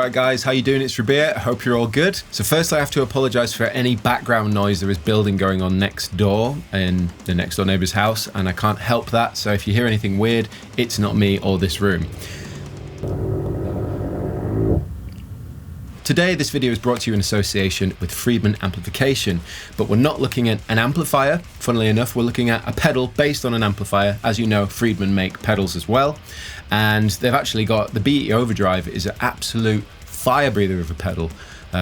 Alright guys, how you doing? It's Rabea. Hope you're all good. So first I have to apologise for any background noise. There is building going on next door in the next door neighbour's house, and I can't help that. So if you hear anything weird, it's not me or this room. Today, this video is brought to you in association with Friedman amplification, but we're not looking at an amplifier. Funnily enough, we're looking at a pedal based on an amplifier. As you know, Friedman make pedals as well, and they've actually got the BE Overdrive is an absolute fire breather of a pedal.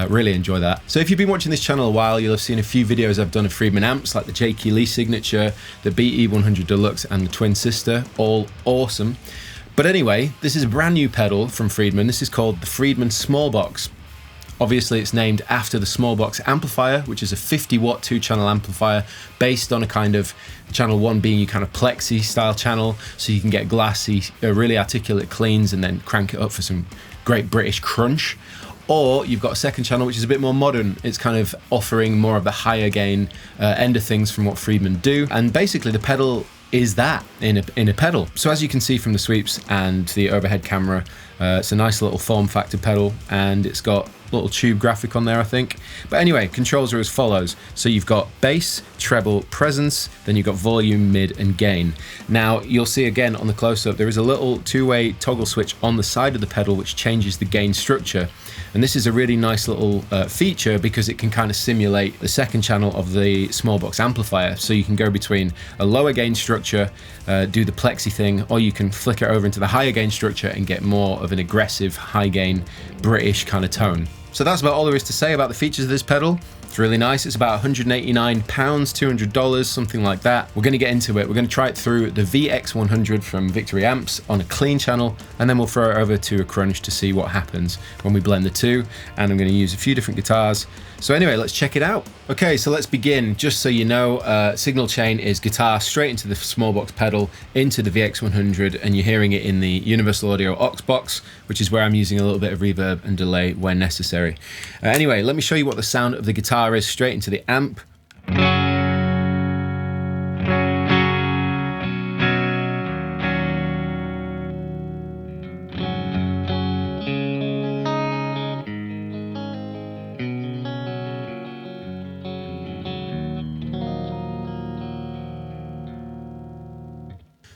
Really enjoy that. So if you've been watching this channel a while, you'll have seen a few videos I've done of Friedman amps, like the J.K. Lee Signature, the BE 100 Deluxe, and the Twin Sister, all awesome. But anyway, this is a brand new pedal from Friedman. This is called the Friedman Small Box. Obviously, it's named after the small box amplifier, which is a 50-watt 2-channel amplifier based on a kind of channel 1 being your kind of plexi style channel, so you can get glassy, really articulate cleans and then crank it up for some great British crunch. Or you've got a second channel which is a bit more modern. It's kind of offering more of the higher gain end of things from what Friedman do. And basically the pedal is that in a pedal. So as you can see from the sweeps and the overhead camera, it's a nice little form factor pedal, and it's got a little tube graphic on there, I think. But anyway, controls are as follows. So you've got bass, treble, presence, then you've got volume, mid, and gain. Now you'll see again on the close-up, there is a little two-way toggle switch on the side of the pedal which changes the gain structure. And this is a really nice little feature because it can kind of simulate the second channel of the small box amplifier. So you can go between a lower gain structure, do the plexi thing, or you can flick it over into the higher gain structure and get more of an aggressive high gain British kind of tone. So that's about all there is to say about the features of this pedal. It's really nice. It's about £189, $200, something like that. We're going to get into it. We're going to try it through the VX100 from Victory Amps on a clean channel, and then we'll throw it over to a crunch to see what happens when we blend the two. And I'm going to use a few different guitars. So anyway, let's check it out. Okay, so let's begin. Just so you know, signal chain is guitar straight into the small box pedal into the VX100, and you're hearing it in the Universal Audio aux box, which is where I'm using a little bit of reverb and delay when necessary. Anyway, let me show you what the sound of the guitar is straight into the amp.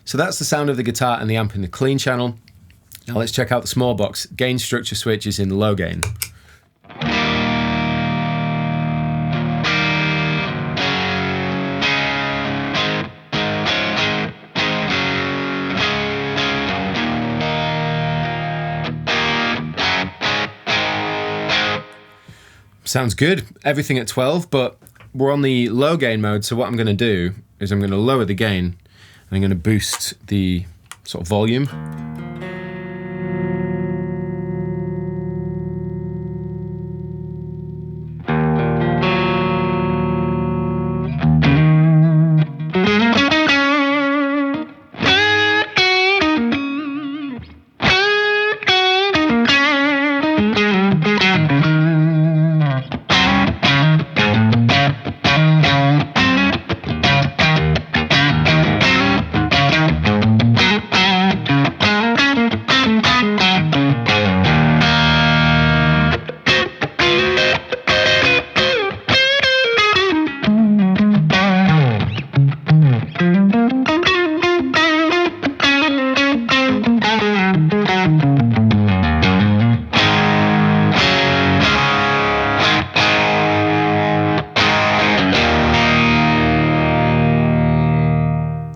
So that's the sound of the guitar and the amp in the clean channel. Now let's check out the small box. Gain structure switch is in low gain. Sounds good. Everything at 12, but we're on the low gain mode. So what I'm going to do is I'm going to lower the gain. I'm going to boost the sort of volume.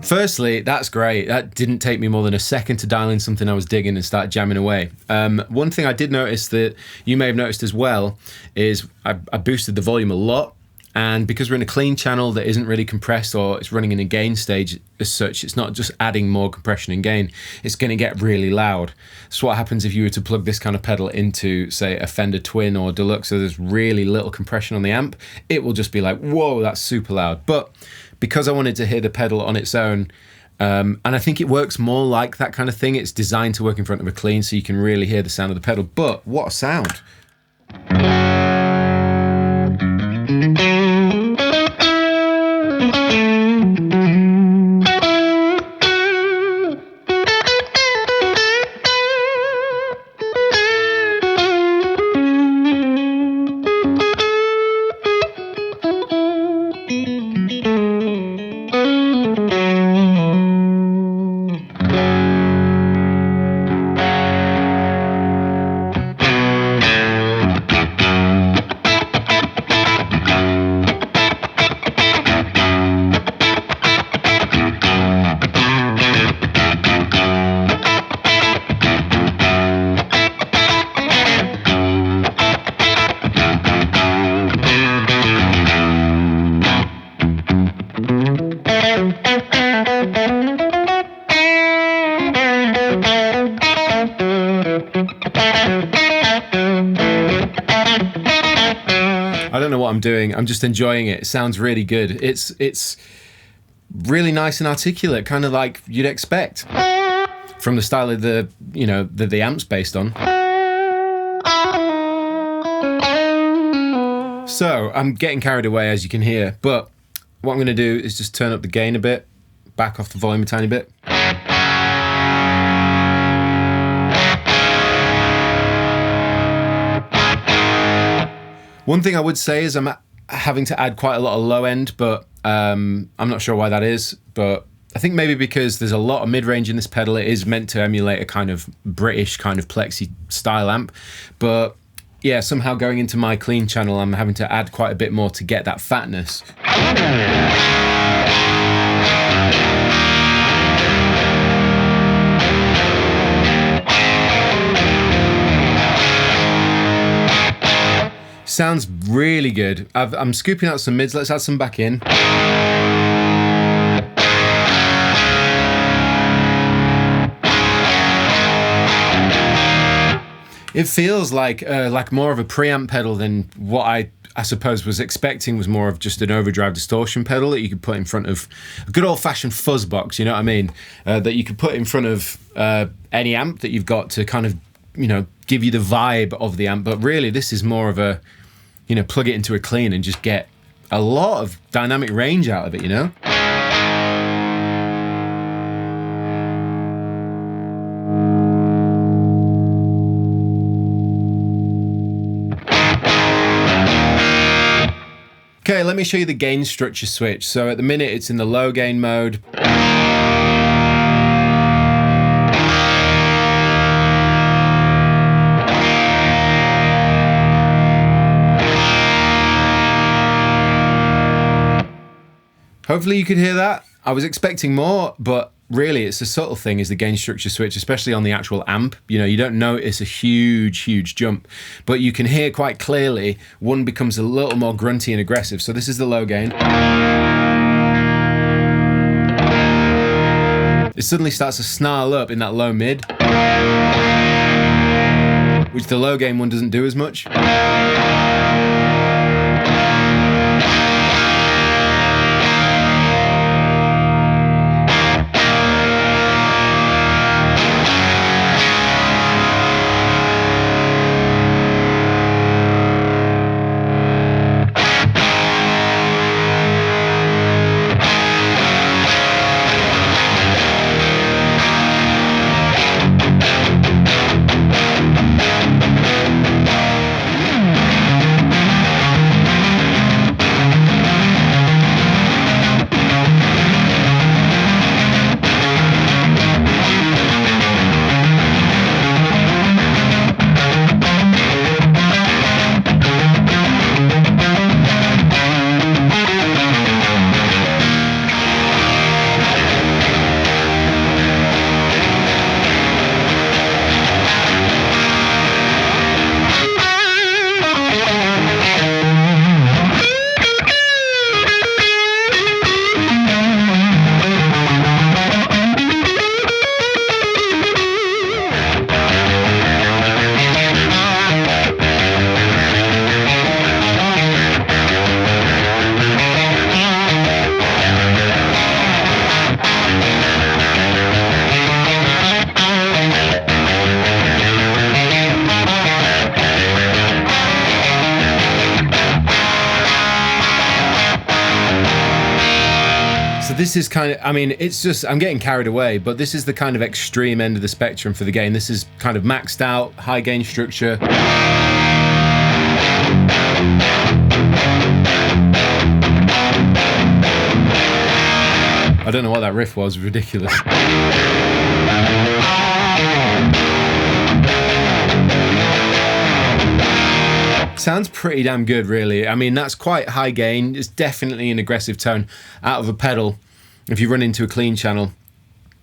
Firstly, that's great. That didn't take me more than a second to dial in something I was digging and start jamming away. One thing I did notice that you may have noticed as well is I boosted the volume a lot. And because we're in a clean channel that isn't really compressed or it's running in a gain stage as such, it's not just adding more compression and gain, it's going to get really loud. So what happens if you were to plug this kind of pedal into, say, a Fender Twin or Deluxe, so there's really little compression on the amp, it will just be like, whoa, that's super loud. But because I wanted to hear the pedal on its own, and I think it works more like that kind of thing, it's designed to work in front of a clean so you can really hear the sound of the pedal. But what a sound. I don't know what I'm doing. I'm just enjoying it. It sounds really good. It's really nice and articulate, kind of like you'd expect from the style of the amp's based on. So I'm getting carried away, as you can hear, but what I'm going to do is just turn up the gain a bit, back off the volume a tiny bit. One thing I would say is I'm having to add quite a lot of low end, but I'm not sure why that is, but I think maybe because there's a lot of mid-range in this pedal. It is meant to emulate a kind of British kind of plexi style amp, but yeah, somehow going into my clean channel, I'm having to add quite a bit more to get that fatness. Sounds really good. I'm scooping out some mids. Let's add some back in. It feels like more of a preamp pedal than what I suppose was expecting was more of just an overdrive distortion pedal that you could put in front of a good old-fashioned fuzz box, you know what I mean? That you could put in front of any amp that you've got to kind of, give you the vibe of the amp. But really, this is more of a, plug it into a clean and just get a lot of dynamic range out of it, Okay, let me show you the gain structure switch. So at the minute it's in the low gain mode. Hopefully you could hear that. I was expecting more, but really it's a subtle thing is the gain structure switch, especially on the actual amp. You don't notice a huge jump, but you can hear quite clearly one becomes a little more grunty and aggressive. So this is the low gain. It suddenly starts to snarl up in that low mid, which the low gain one doesn't do as much. This is kind of, it's just, I'm getting carried away, but this is the kind of extreme end of the spectrum for the gain. This is kind of maxed out, high gain structure. I don't know what that riff was, ridiculous. Sounds pretty damn good, really. That's quite high gain. It's definitely an aggressive tone out of a pedal. If you run into a clean channel,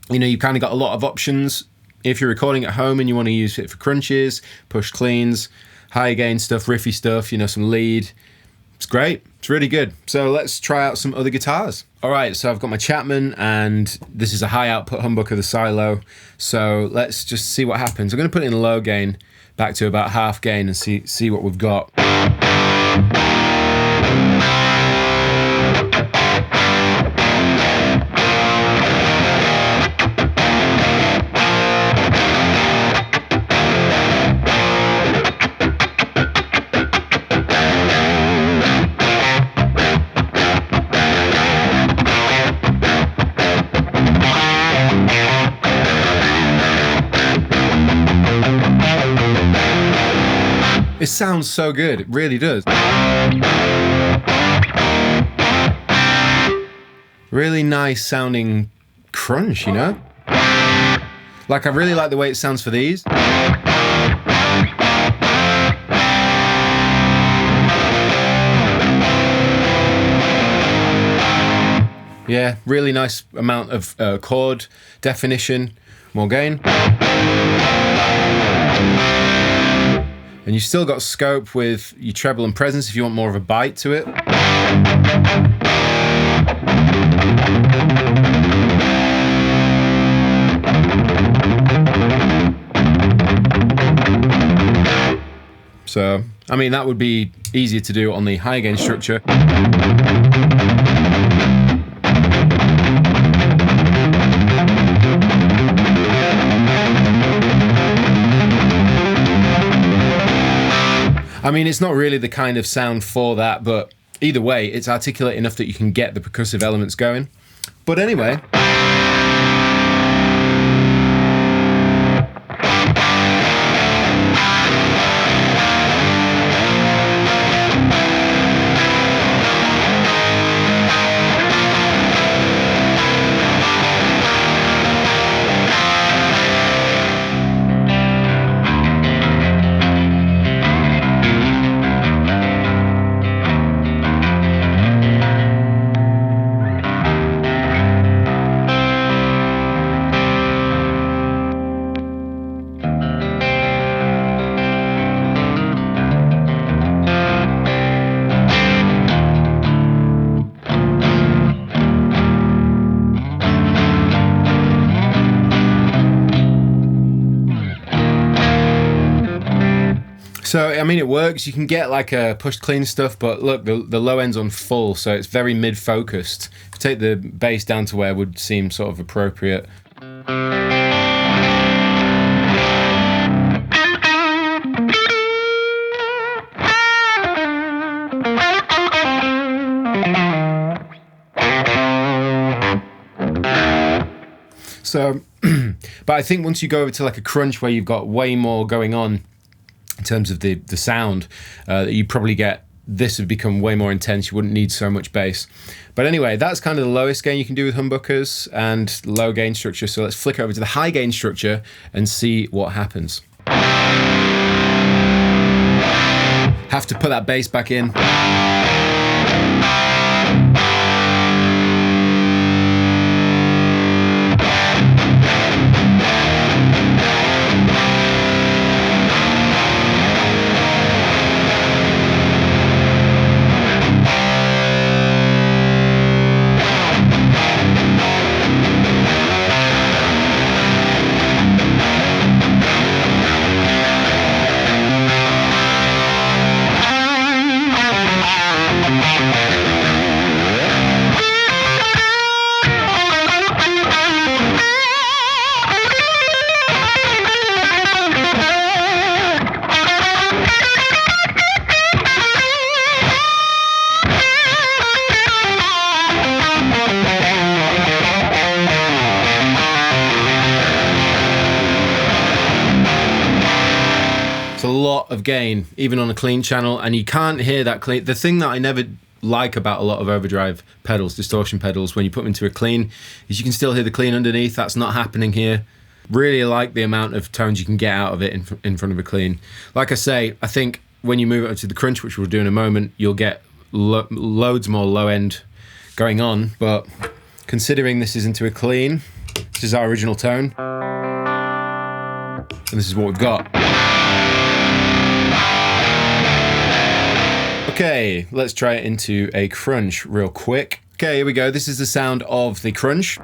you've kind of got a lot of options. If you're recording at home and you want to use it for crunches, push cleans, high gain stuff, riffy stuff, some lead, It's great. It's really good. So let's try out some other guitars. All right, so I've got my Chapman, and this is a high output humbucker, the silo. So let's just see what happens. I'm going to put it in low gain, back to about half gain, and see what we've got. It sounds so good, it really does. Really nice sounding crunch, you know? Like, I really like the way it sounds for these. Yeah, really nice amount of chord definition, more gain. And you've still got scope with your treble and presence if you want more of a bite to it. So, I mean, that would be easier to do on the high gain structure. I mean, it's not really the kind of sound for that, but either way, it's articulate enough that you can get the percussive elements going. But anyway. So, I mean, it works. You can get like a pushed clean stuff, but look, the low end's on full, so it's very mid-focused. If you take the bass down to where would seem sort of appropriate. So, but I think once you go over to like a crunch where you've got way more going on in terms of the sound, you probably get, this would become way more intense. You wouldn't need so much bass. But anyway, that's kind of the lowest gain you can do with humbuckers and low gain structure. So let's flick over to the high gain structure and see what happens. Have to put that bass back in. It's a lot of gain, even on a clean channel, and you can't hear that clean. The thing that I never like about a lot of overdrive pedals, distortion pedals, when you put them into a clean, is you can still hear the clean underneath. That's not happening here. Really like the amount of tones you can get out of it in front of a clean. Like I say, I think when you move it up to the crunch, which we'll do in a moment, you'll get loads more low end going on. But considering this is into a clean, this is our original tone, and this is what we've got. Okay, let's try it into a crunch real quick. Okay, here we go. This is the sound of the crunch.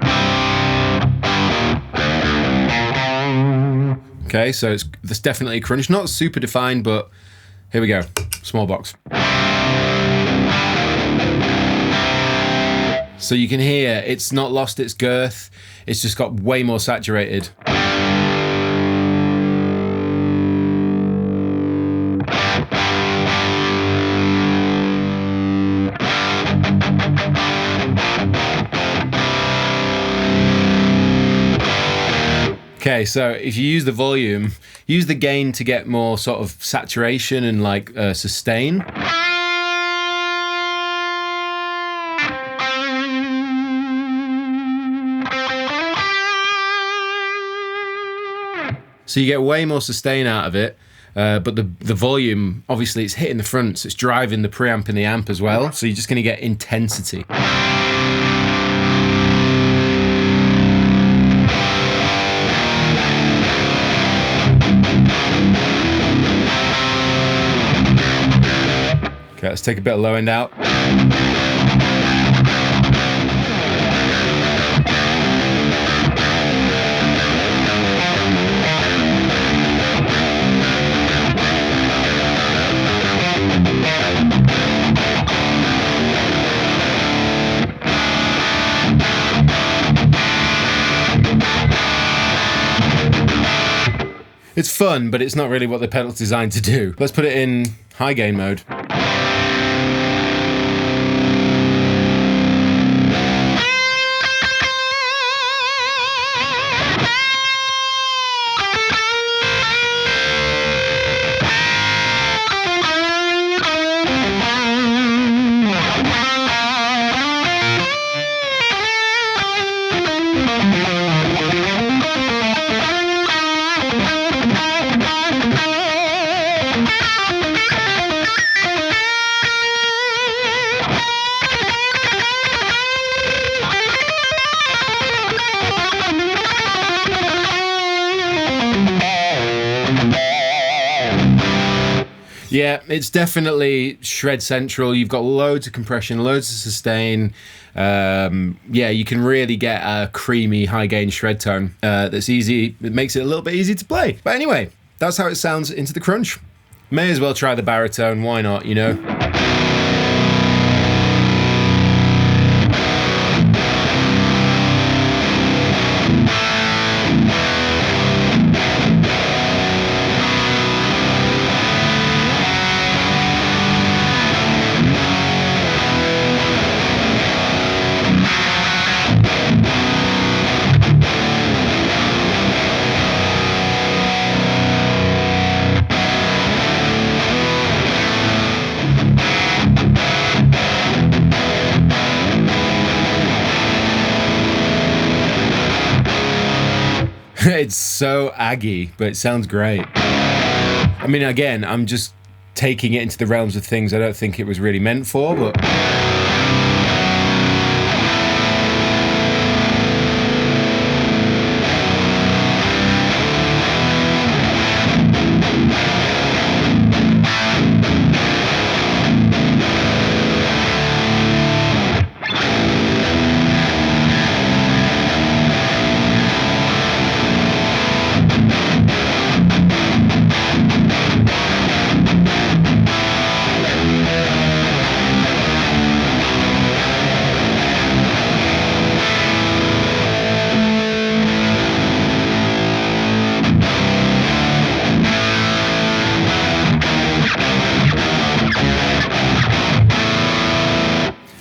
Okay, so there's definitely a crunch. Not super defined, but here we go. Small box. So you can hear it's not lost its girth. It's just got way more saturated. Okay, so if you use the volume, use the gain to get more sort of saturation and like sustain. So you get way more sustain out of it, but the volume, obviously it's hitting the fronts, it's driving the preamp and the amp as well, so you're just gonna get intensity. Okay, let's take a bit of low end out. It's fun, but it's not really what the pedal's designed to do. Let's put it in high gain mode. Yeah, it's definitely shred central. You've got loads of compression, loads of sustain. Yeah, you can really get a creamy high gain shred tone that's easy. It makes it a little bit easy to play. But anyway, that's how it sounds into the crunch. May as well try the baritone. Why not, you know? It's so aggy, but it sounds great. I mean, again, I'm just taking it into the realms of things I don't think it was really meant for, but...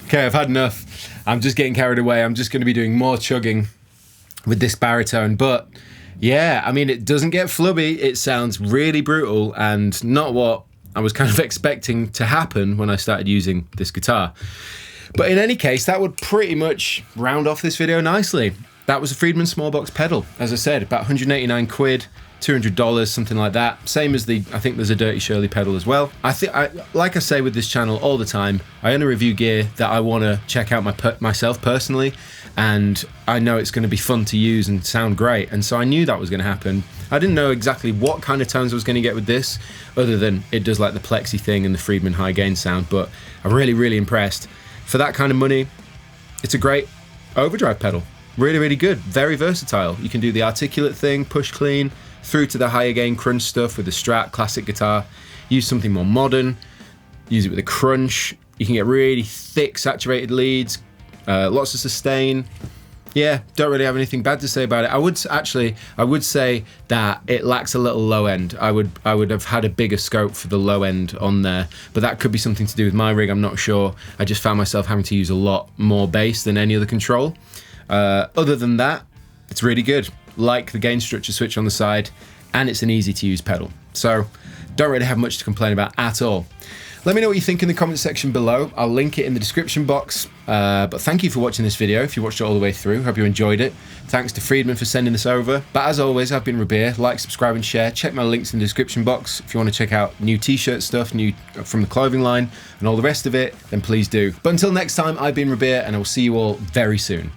Okay, I've had enough. I'm just getting carried away. I'm just going to be doing more chugging with this baritone. But yeah, I mean, it doesn't get flubby. It sounds really brutal and not what I was kind of expecting to happen when I started using this guitar. But in any case, that would pretty much round off this video nicely. that was a Friedman small box pedal. As I said, about 189 quid, $200, something like that. Same as I think there's a Dirty Shirley pedal as well. Like I say with this channel all the time, I only review gear that I want to check out myself personally, and I know it's going to be fun to use and sound great, and so I knew that was going to happen. I didn't know exactly what kind of tones I was going to get with this, other than it does like the plexi thing and the Friedman high gain sound, but I'm really, really impressed. For that kind of money, it's a great overdrive pedal. Really, really good. Very versatile. You can do the articulate thing, push clean, through to the higher gain crunch stuff with the Strat classic guitar. Use something more modern. Use it with a crunch. You can get really thick, saturated leads. Lots of sustain. Yeah, don't really have anything bad to say about it. I would say that it lacks a little low end. I would have had a bigger scope for the low end on there, but that could be something to do with my rig. I'm not sure. I just found myself having to use a lot more bass than any other control. Other than that, it's really good. Like the gain structure switch on the side, and it's an easy to use pedal. So don't really have much to complain about at all. Let me know what you think in the comment section below. I'll link it in the description box. But thank you for watching this video. If you watched it all the way through, hope you enjoyed it. Thanks to Friedman for sending this over. But as always, I've been Rabea. Like, subscribe, and share. Check my links in the description box. If you want to check out new t-shirt stuff, new from the clothing line, and all the rest of it, then please do. But until next time, I've been Rabea, and I will see you all very soon.